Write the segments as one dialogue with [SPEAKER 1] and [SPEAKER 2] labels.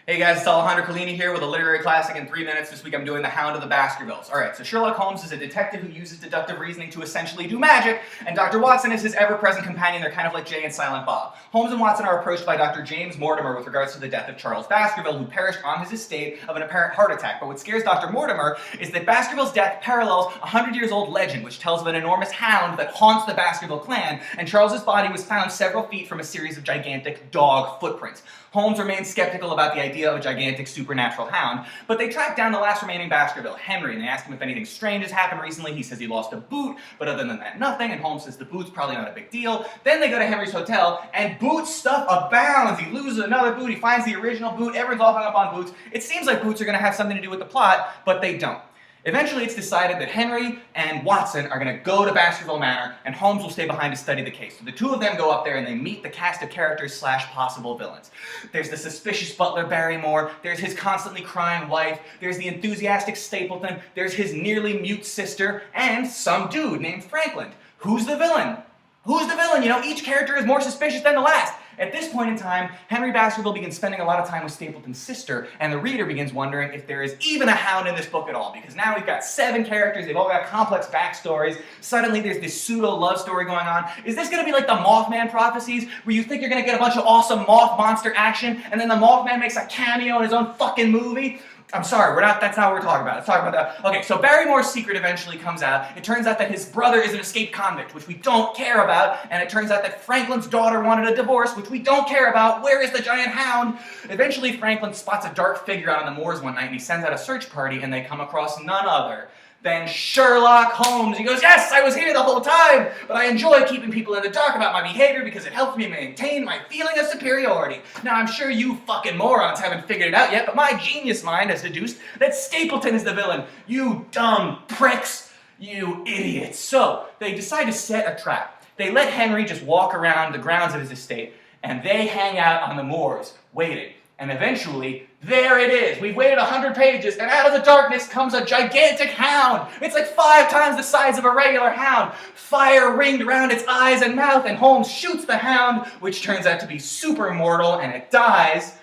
[SPEAKER 1] Hey guys, it's Alejandro Kolleeny here with a literary classic in 3 minutes. This week I'm doing The Hound of the Baskervilles. Alright, so Sherlock Holmes is a detective who uses deductive reasoning to essentially do magic, and Dr. Watson is his ever-present companion. They're kind of like Jay and Silent Bob. Holmes and Watson are approached by Dr. James Mortimer with regards to the death of Charles Baskerville, who perished on his estate of an apparent heart attack. But what scares Dr. Mortimer is that Baskerville's death parallels a 100-year-old legend which tells of an enormous hound that haunts the Baskerville clan, and Charles's body was found several feet from a series of gigantic dog footprints. Holmes remains skeptical about the idea of a gigantic supernatural hound, but they track down the last remaining Baskerville, Henry, and they ask him if anything strange has happened recently. He says he lost a boot, but other than that, nothing, and Holmes says the boot's probably not a big deal. Then they go to Henry's hotel, and boot stuff abounds. He loses another boot, he finds the original boot, everyone's all hung up on boots. It seems like boots are going to have something to do with the plot, but they don't. Eventually, it's decided that Henry and Watson are going to go to Baskerville Manor, and Holmes will stay behind to study the case. So the two of them go up there, and they meet the cast of characters / possible villains. There's the suspicious butler Barrymore, there's his constantly crying wife, there's the enthusiastic Stapleton, there's his nearly mute sister, and some dude named Franklin. Who's the villain? Who's the villain? You know, each character is more suspicious than the last. At this point in time, Henry Baskerville begins spending a lot of time with Stapleton's sister, and the reader begins wondering if there is even a hound in this book at all, because now we've got 7 characters, they've all got complex backstories, suddenly there's this pseudo-love story going on. Is this going to be like the Mothman prophecies, where you think you're going to get a bunch of awesome moth monster action, and then the Mothman makes a cameo in his own fucking movie? I'm sorry, that's not what we're talking about. Let's talk about that. Okay, so Barrymore's secret eventually comes out. It turns out that his brother is an escaped convict, which we don't care about, and it turns out that Franklin's daughter wanted a divorce, which we don't care about. Where is the giant hound? Eventually, Franklin spots a dark figure out on the moors one night, and he sends out a search party, and they come across none other than Sherlock Holmes. He goes, yes, I was here the whole time, but I enjoy keeping people in the dark about my behavior because it helps me maintain my feeling of superiority. Now, I'm sure you fucking morons haven't figured it out yet, but my genius mind has deduced that Stapleton is the villain. You dumb pricks. You idiots. So, they decide to set a trap. They let Henry just walk around the grounds of his estate, and they hang out on the moors, waiting. And eventually, there it is. We've waited 100 pages, and out of the darkness comes a gigantic hound. It's like 5 times the size of a regular hound. Fire ringed around its eyes and mouth, and Holmes shoots the hound, which turns out to be super mortal, and it dies.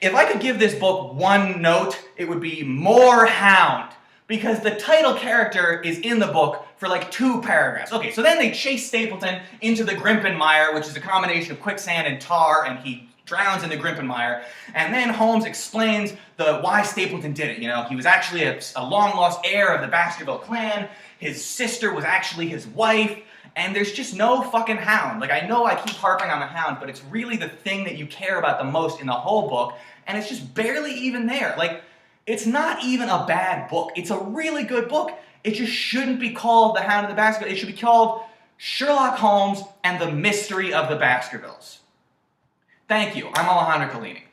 [SPEAKER 1] If I could give this book one note, it would be more hound, because the title character is in the book for like 2 paragraphs. Okay, so then they chase Stapleton into the Grimpen Mire, which is a combination of quicksand and tar, and he drowns in the Grimpen Mire, and then Holmes explains why Stapleton did it. You know, he was actually a long-lost heir of the Baskerville clan, his sister was actually his wife, and there's just no fucking hound. Like, I know I keep harping on the hound, but it's really the thing that you care about the most in the whole book, and it's just barely even there. Like, it's not even a bad book. It's a really good book. It just shouldn't be called The Hound of the Baskervilles. It should be called Sherlock Holmes and the Mystery of the Baskervilles. Thank you. I'm Alejandro Kolleeny.